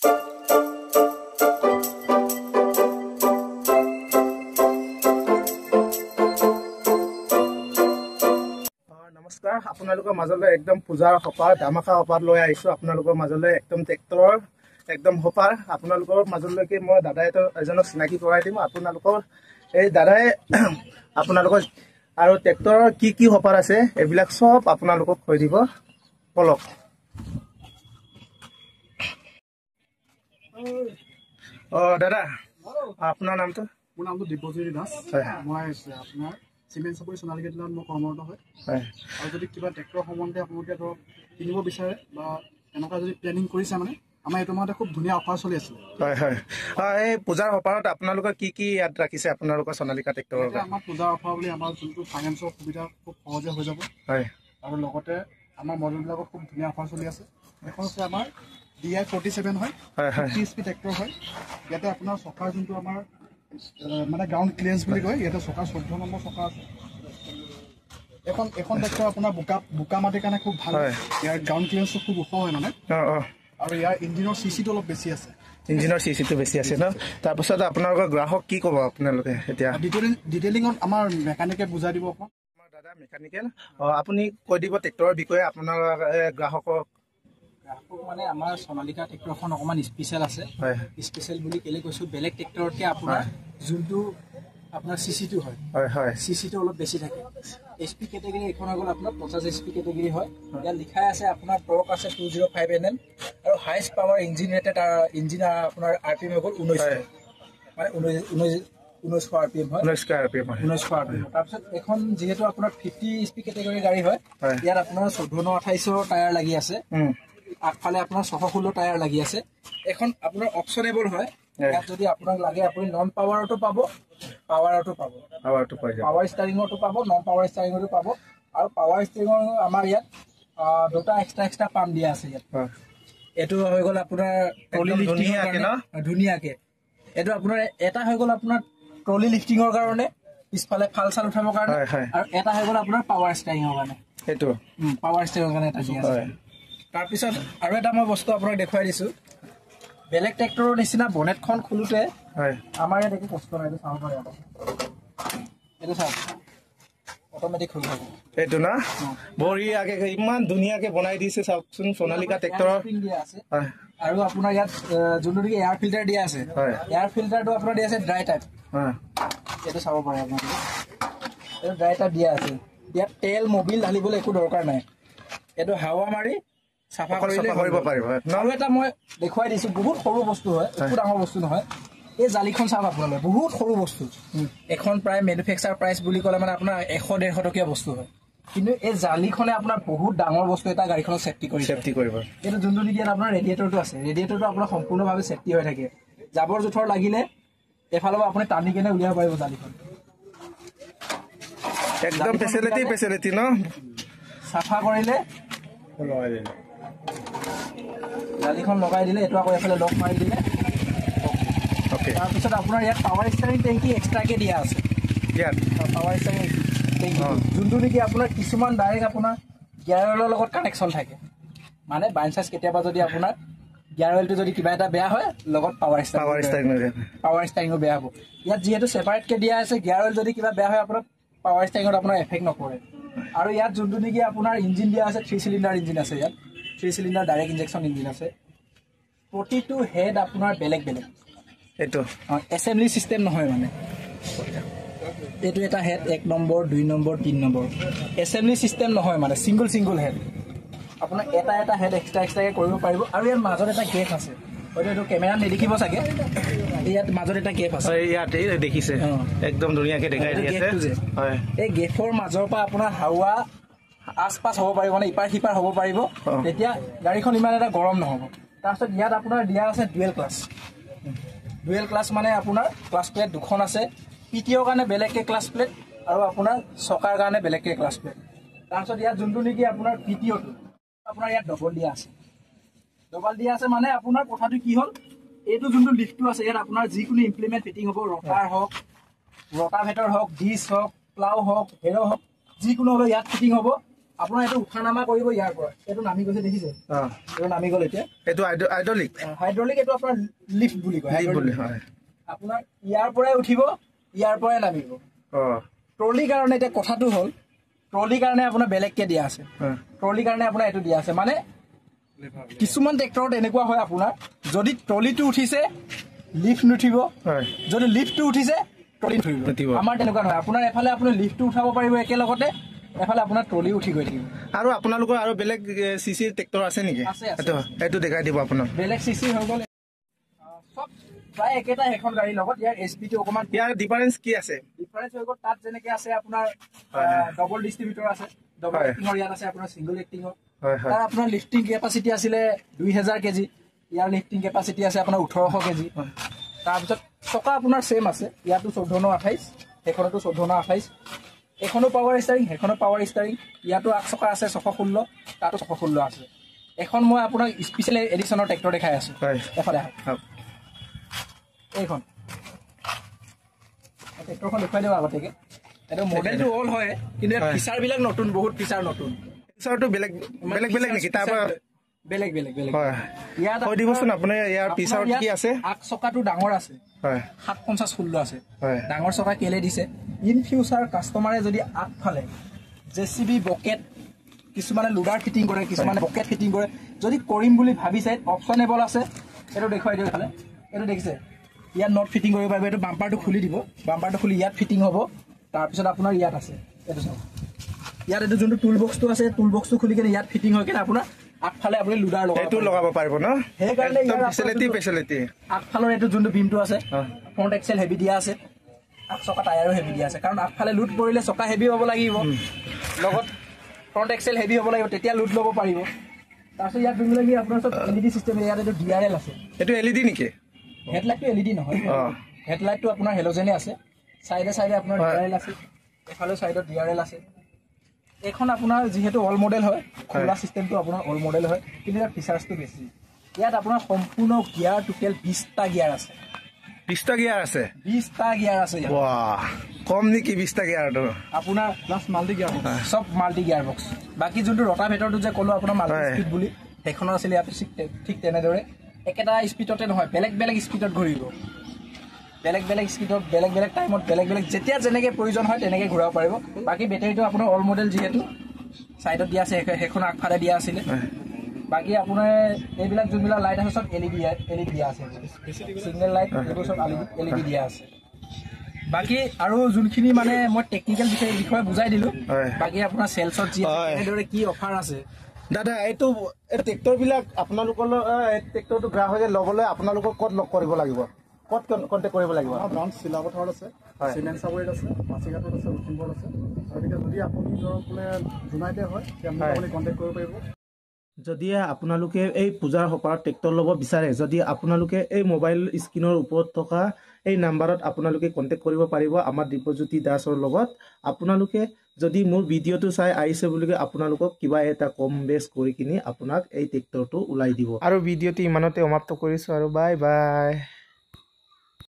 নমস্কাৰ, আপোনালোকৰ মাজলৈ একদম পূজাৰ অফাৰ ধামাকা অফাৰ লৈ আহিছোঁ। আপোনালোকৰ মাজলৈ একদম ট্ৰেক্টৰৰ একদম অফাৰ আপোনালোকৰ মাজলৈকে মই দাদা এজনক চিনাকি কৰাই দিম। আপোনালোকৰ এই দাদাই আপোনালোকৰ আৰু ট্ৰেক্টৰৰ কি অফাৰ আছে এইবিলাক চব আপোনালোকক কৈ দিব। বলক। দাদা আপোনাৰ নামটো? মোৰ নামটো দীপজ্যোতি দাস। মই আপোনাৰ চিমেণ্ট চাপৰি সোণালী জিলাত মই কৰ্মৰত হয়। আৰু যদি কিবা ট্ৰেক্টৰ সম্বন্ধে আপোনালোকে ধৰক কিনিব বিচাৰে বা এনেকুৱা যদি প্লেনিং কৰিছে মানে আমাৰ এইটো মাহতে খুব ধুনীয়া অফাৰ চলি আছে। এই পূজাৰ অফাৰত আপোনালোকৰ কি ইয়াত ৰাখিছে আপোনালোকৰ সোণালিকা ট্ৰেক্টৰৰ? আমাৰ পূজাৰ অফাৰ বুলি আমাৰ যোনটো ফাইনেন্সৰ সুবিধা খুব সহজে হৈ যাব। আৰু লগতে আমাৰ মডেলবিলাকত খুব ধুনীয়া অফাৰ চলি আছে। এখন হৈছে আমাৰ DI 47 হয়, 50 HP ট্ৰেক্টৰ হয়। ইয়াতে আপোনাৰ চকাৰ যোনটো আমাৰ মানে গ্ৰাউণ্ড ক্লিয়াৰেঞ্চ বুলি কয়, ইয়াতে চকা 14 নম্বৰ চকা আছে। এখন ট্ৰেক্টৰ আপোনাৰ বোকা মাটিৰ কাৰণে খুব ভাল। ইয়াৰ গ্ৰাউণ্ড ক্লিয়াৰেঞ্চটো খুব ওখ হয় মানে। আৰু ইয়াৰ ইঞ্জিনৰ CC-টো অলপ বেছি আছে। ইঞ্জিনৰ CC-টো বেছি আছে ন? তাৰপিছত আপোনালোকৰ গ্ৰাহক কি ক'ব আপোনালোকে এতিয়া? ডিটেইলিঙত আমাৰ মেকানিকে বুজাই দিব। আমাৰ দাদা মেকানিকেল। আপুনি কৈ দিব ট্ৰেক্টৰৰ বিষয়ে আপোনাৰ গ্ৰাহকক। মানে আমাৰ সোণালিকা ট্ৰেক্টৰখন অকণমান স্পেচিয়েল আছে। স্পেচিয়েল বুলি কেলে কৈছোঁ, বেলেগ ট্ৰেক্টৰতকৈ আপোনাৰ যোনটো আপোনাৰ CC-টো হয়, CC-টো অলপ বেছি থাকে। HP কেটেগৰী এইখন হৈ গ'ল আপোনাৰ 50 HP কেটেগৰী হয়। ইয়াত লিখাই আছে আপোনাৰ টৰ্ক আছে 205 Nm আৰু highest power engine rated engine আপোনাৰ RPM হৈ গ'ল 1900, মানে 1900 RPM হয়। 1900 RPM। তাৰপিছত এখন যিহেতু আপোনাৰ 50 HP কেটেগৰী গাড়ী হয়, ইয়াত আপোনাৰ 14-28 টায়াৰ লাগি আছে। আগফালে আপোনাৰ 616 টায়াৰ লাগি আছে। এখন আপোনাৰ অপশ্যনেবল হয়। ইয়াত যদি আপোনাক লাগে আপুনি নন পাৱাৰতো পাব, পাৱাৰতো পাব। পাৱাৰ ষ্টাৰিঙতো পাব, নন পাৱাৰ ষ্টাৰিঙতো পাব। আৰু পাৱাৰ ষ্টাৰিঙৰ আমাৰ ইয়াত দুটা এক্সট্ৰা পাম্প দিয়া আছে ইয়াত। এইটো হৈ গ'ল আপোনাৰ ট্ৰলি লিফটিঙৰ কাৰণে ধুনীয়াকে। এইটো আপোনাৰ এটা হৈ গ'ল আপোনাৰ ট্ৰলি লিফটিঙৰ কাৰণে, পিছফালে ফাল চাল উঠাবৰ কাৰণে। আৰু এটা হৈ গ'ল আপোনাৰ পাৱাৰ ষ্টাৰিঙৰ কাৰণে। সেইটো পাৱাৰ ষ্টাৰিঙৰ কাৰণে এটা দিয়া আছে। তাৰপিছত আৰু এটা মই বস্তু আপোনাক দেখুৱাই দিছোঁ। বেলেগ ট্ৰেক্টৰৰ নিচিনা বনেটখন খোলোতে আমাৰ ইয়াত একো কষ্ট নাই। এইটো চাব পাৰে আকৌ, এইটো চাওক অট'মেটিক খুলি থাকে। এইটো না বঢ়িয়াকে ইমান ধুনীয়াকে বনাই দিছে চাওকচোন সোণালিকা ট্ৰেক্টৰৰ। আৰু আপোনাৰ ইয়াত যোনটো নেকি এয়াৰ ফিল্টাৰ দিয়া আছে, এয়াৰ ফিল্টাৰটো আপোনাৰ দিয়া আছে ড্ৰাই টাইপ। এইটো চাব পাৰে আপোনালোকে, এইটো ড্ৰাই টাইপ দিয়া আছে। ইয়াত তেল মবিল ঢালিবলৈ একো দৰকাৰ নাই। এইটো হাৱা মাৰি চাফা কৰিব পাৰিব। আৰু এটা মই দেখুৱাই দিছোঁ, বহুত সৰু বস্তু হয়, একো ডাঙৰ বস্তু নহয়। এই জালিখন চাওক আপোনালোকে, বহুত সৰু বস্তু। এখন প্ৰায় মেনুফেকচাৰ প্ৰাইচ বুলি ক'লে মানে আপোনাৰ 100-150 টকীয়া বস্তু হয়। কিন্তু এই জালিখনে আপোনাৰ বহুত ডাঙৰ বস্তু এটা গাড়ীখনক ছেফটি কৰিব। এইটো যোনটো নেকি ইয়াত আপোনাৰ ৰেডিয়েটৰটো আছে, ৰেডিয়েটৰটো আপোনাৰ সম্পূৰ্ণভাৱে ছেফটি হৈ থাকে। জাবৰ জোঁথৰ লাগিলে এফালৰ পৰা আপুনি টানি কেনে উলিয়াব পাৰিব জালিখন। একদম ফেচিলিটি ন? চাফা কৰিলে জালিখন লগাই দিলে, এইটো আকৌ এফালে লক মাৰি দিলে। তাৰপিছত আপোনাৰ ইয়াত পাৱাৰ ষ্টাৰিং টেংকি এক্সট্ৰাকে দিয়া আছে। ইয়াত পাৱাৰ ষ্টাৰিং টেংকি যোনটো নেকি আপোনাৰ কিছুমান ডাইৰেক্ট আপোনাৰ গিয়াৰ অইলৰ লগত কানেকশ্যন থাকে। মানে বাই চান্স কেতিয়াবা যদি আপোনাৰ গিয়াৰ অইলটো যদি কিবা এটা বেয়া হয়, লগত পাৱাৰ ষ্টাৰিঙো বেয়া হ'ব। ইয়াত যিহেতু ছেপাৰেটকৈ দিয়া আছে, গিয়াৰ অইল যদি কিবা বেয়া হয় আপোনাৰ পাৱাৰ ষ্টাৰিঙত আপোনাৰ এফেক্ট নপৰে। আৰু ইয়াত যোনটো নেকি আপোনাৰ ইঞ্জিন দিয়া আছে, 3 চিলিণ্ডাৰ ইঞ্জিন আছে। ইয়াত 3 চিলিণ্ডাৰ ডাইৰেক্ট ইঞ্জেকশ্যন ইঞ্জিন আছে। প্ৰতিটো হেড আপোনাৰ বেলেগ বেলেগ। এইটো এছেম্বলি চিষ্টেম নহয় মানে। এইটো এটা head 1 number, 2 number, 3 number assembly system নহয় মানে, চিংগল হেড। আপোনাৰ এটা হেড এক্সট্ৰাকৈ কৰিব পাৰিব। আৰু ইয়াৰ মাজত এটা গেপ আছে, হয়তো এইটো কেমেৰাত নেদেখিব চাগে। ইয়াত মাজত এটা গেপ আছে, ইয়াত দেখিছে একদম ধুনীয়াকৈ দেখাই দিছে। এই গেপৰ মাজৰ পৰা আপোনাৰ হাৱা আচ পাছ হ'ব পাৰিব, মানে ইপাৰ সিপাৰ হ'ব পাৰিব। তেতিয়া গাড়ীখন ইমান এটা গৰম নহ'ব। তাৰপিছত ইয়াত আপোনাৰ দিয়া আছে ডুৱেল ক্লাছ মানে আপোনাৰ ক্লাছ প্লেট দুখন আছে। PTOৰ কাৰণে বেলেগকৈ ক্লাছ প্লেট আৰু আপোনাৰ চকাৰ কাৰণে বেলেগকৈ ক্লাছ প্লেট। তাৰপিছত ইয়াত যোনটো নেকি আপোনাৰ PTOটো আপোনাৰ ইয়াত ডবল দিয়া আছে। মানে আপোনাৰ কথাটো কি হ'ল, এইটো যোনটো লিফ্টটো আছে ইয়াত আপোনাৰ যিকোনো ইমপ্লিমেণ্ট ফিটিং হ'ব, ৰটাৰ হওক, ৰটাভেটৰ হওক, ডিছ হওক, প্লাউ হওক, হেৰ' হওক, যিকোনো হ'লেও ইয়াত ফিটিং হ'ব। আপোনাৰ এইটো উঠা নামা কৰিব ইয়াৰ পৰা এইটো নামি গৈছে দেখিছে এইটো নামি গ'ল এতিয়া এইটো হাইড্ৰলিক এইটো আপোনাৰ লিফ্ট বুলি কয় হয় আপোনাৰ ইয়াৰ পৰাই উঠিব ইয়াৰ পৰাই নামিব ট্ৰলিৰ কাৰণে এতিয়া কথাটো হ'ল ট্ৰলিৰ কাৰণে আপোনাৰ বেলেগকে দিয়া আছে ট্ৰলিৰ কাৰণে আপোনাৰ এইটো দিয়া আছে মানে কিছুমান ট্ৰেক্টৰত এনেকুৱা হয় আপোনাৰ যদি ট্ৰলিটো উঠিছে লিফ্ট নুঠিব যদি লিফ্টটো উঠিছে ট্ৰলি নুঠিব আমাৰ তেনেকুৱা নহয় আপোনাৰ এফালে আপুনি লিফ্টটো উঠাব পাৰিব একেলগতে এফালে আপোনাৰ ট্ৰলি উঠি গৈ থাকিব আৰু আপোনালোকৰ আৰু বেলেগ চিচি ট্ৰেক্টৰ আছে নেকি এইটো দেখাই দিব আপোনাক বেলেগ চিচি হৈ গ'ল সব প্ৰায় একেটা এখন গাড়ীৰ লগত ইয়াৰ এছপিটো অকণমান ইয়াৰ ডিফাৰেঞ্চ কি আছে ডিফাৰেঞ্চ হৈ গ'ল তাত যেনেকে আছে আপোনাৰ ডবল ডিষ্ট্ৰিবিউটৰ আছে ডবল এক্টিঙৰ ইয়াত আছে আপোনাৰ ছিংগল এক্টিঙৰ তাৰ আপোনাৰ লিফ্টিং কেপাচিটি আছিলে 2000 কেজি ইয়াৰ লিফ্টিং কেপাচিটি আছে আপোনাৰ 1800 কেজি তাৰপিছত চকা আপোনাৰ ছেম আছে ইয়াতো 14/28 সেইখনতো 14/28 এখনো পাৱাৰ ষ্টাৰিং সেইখনো পাৱাৰ ষ্টাৰিং ইয়াতো 8 চকা আছে 616 তাতো 616 আছে এখন মই আপোনাক স্পেচিয়েল এডিশ্যনৰ ট্ৰেক্টৰ দেখাই আছো এফালে এইখন ট্ৰেক্টৰখন দেখুৱাই দিওঁ আগতেকে এইটো মডেলটো অল হয় কিন্তু ফিচাৰবিলাক নতুন বহুত ফিচাৰ নতুন ফিচাৰটো বেলেগ নেকি তাৰ পৰা বেলেগ ইয়াত কৈ দিবচোন আপুনি ইয়াৰ ফিচাৰত কি আছে 8 চকাটো ডাঙৰ আছে 750/16 আছে ডাঙৰ চকা কেলে দিছে ইন ফিউচাৰ কাষ্টমাৰে যদি আগফালে জেচিবি বকেট কিছুমানে লোডাৰ ফিটিং কৰে কিছুমানে বকেট ফিটিং কৰে যদি কৰিম বুলি ভাবিছে অপচনেবল আছে এইটো দেখুৱাই দিওঁ খালে এইটো দেখিছে ইয়াত নট ফিটিং কৰিব পাৰিব এইটো বাম্পাৰটো খুলি দিব বাম্পাৰটো খুলি ইয়াত ফিটিং হ'ব তাৰপিছত আপোনাৰ ইয়াত আছে এইটো চাওক ইয়াত এইটো যোনটো টুল বক্সটো আছে টুল বক্সটো খুলি কিনে ইয়াত ফিটিং হৈ কিনে আপোনাৰ আগফালে আপুনি লোডাৰ লগাব পাৰিব ন সেইকাৰণে ফেচিলিটি আগফালৰ এইটো যোনটো বিমটো আছে ফ্ৰণ্ট এক্সেল হেভি দিয়া আছে চকা টায়াৰো হেভি দিয়া আছে কাৰণ আগফালে লোড পৰিলে চকা হেভি হ'ব লাগিব লগত ফ্ৰণ্ট এক্সেল হেভি হ'ব লাগিব তেতিয়া লোড ল'ব পাৰিব তাৰপিছত ইয়াত যোনবিলাক আপোনাৰ চব LED চিষ্টেম ইয়াত এইটো DRL আছে এইটো LED নেকি হেডলাইটটো LED নহয় হেডলাইটটো আপোনাৰ হেলোজেনে আছে চাইডে আপোনাৰ DRL আছে এফালে চাইডত DRL আছে এখন আপোনাৰ যিহেতু অল মডেল হয় খোলা চিষ্টেমটো আপোনাৰ অল মডেল হয় কিন্তু ইয়াৰ ফিচাৰ্ছটো বেছি ইয়াত আপোনাৰ সম্পূৰ্ণ গিয়াৰ টোটেল 20টা গিয়াৰ আছে 20টা গিয়াৰ আছে 20টা গিয়াৰ আছে বাহ কম নেকি 20টা গিয়াৰটো আপোনাৰ প্লাছ মাল্টি গিয়াৰ সব মাল্টি গিয়াৰ বক্স বাকি যোনটো ৰটাভেটৰটো যে ক'লো আপোনাৰ মাল্টি স্পীড বুলি সেইখনৰ আছিলে ইয়াত ঠিক তেনেদৰে একেটা স্পীডতে নহয় বেলেগ স্পীডত ঘূৰিব বেলেগ স্পীডত বেলেগ টাইমত বেলেগ যেতিয়া যেনেকৈ প্ৰয়োজন হয় তেনেকৈ ঘূৰাব পাৰিব বাকী বেটাৰীটো আপোনাৰ অল মডেল যিহেতু চাইডত দিয়া আছে সেইখন আগফালে দিয়া আছিলে বাকি আপোনাৰ এইবিলাক যোনবিলাক লাইট আছে সব LED দিয়া আছে সিগনেল লাইট এইবোৰ সব LED দিয়া আছে বাকি আৰু যোনখিনি মানে মই টেকনিক্যাল বিষয়ে বুজাই দিলো বাকি আপোনাৰ সেলছত যি এনেদৰে কি অফাৰ আছে দাদা এইটো ট্ৰেক্টৰ বিলাক আপোনালোকৰ ট্ৰেক্টৰটো গ্ৰাহকে ল'বলৈ আপোনালোকক ক'ত লগ কৰিব লাগিব ক'ত কণ্টেক্ট কৰিব লাগিব ব্ৰাঞ্চ চিলাপথাৰত আছে চিমেণ্ট চাবৰিত আছে মাছিঘাটত আছে লখিমপুৰত আছে গতিকে যদি আপুনি ধৰক বোলে জোনাইতে হয় তেতিয়া আপুনি কণ্টেক্ট কৰিব পাৰিব যদি আপোনালোকে এই পূজাৰ সপাৰত ট্ৰেক্টৰ ল'ব বিচাৰে যদি আপোনালোকে এই মোবাইল স্ক্ৰীনৰ ওপৰত থকা এই নাম্বাৰত আপোনালোকে কণ্টেক্ট কৰিব পাৰিব আমাৰ দীপজ্যোতি দাসৰ লগত আপোনালোকে যদি মোৰ ভিডিঅ'টো চাই আহিছে বুলি আপোনালোকক কিবা এটা কম বেছ কৰি কিনি আপোনাক এই ট্ৰেক্টৰটো ওলাই দিব আৰু ভিডিঅ'টো ইমানতে সমাপ্ত কৰিছোঁ আৰু বাই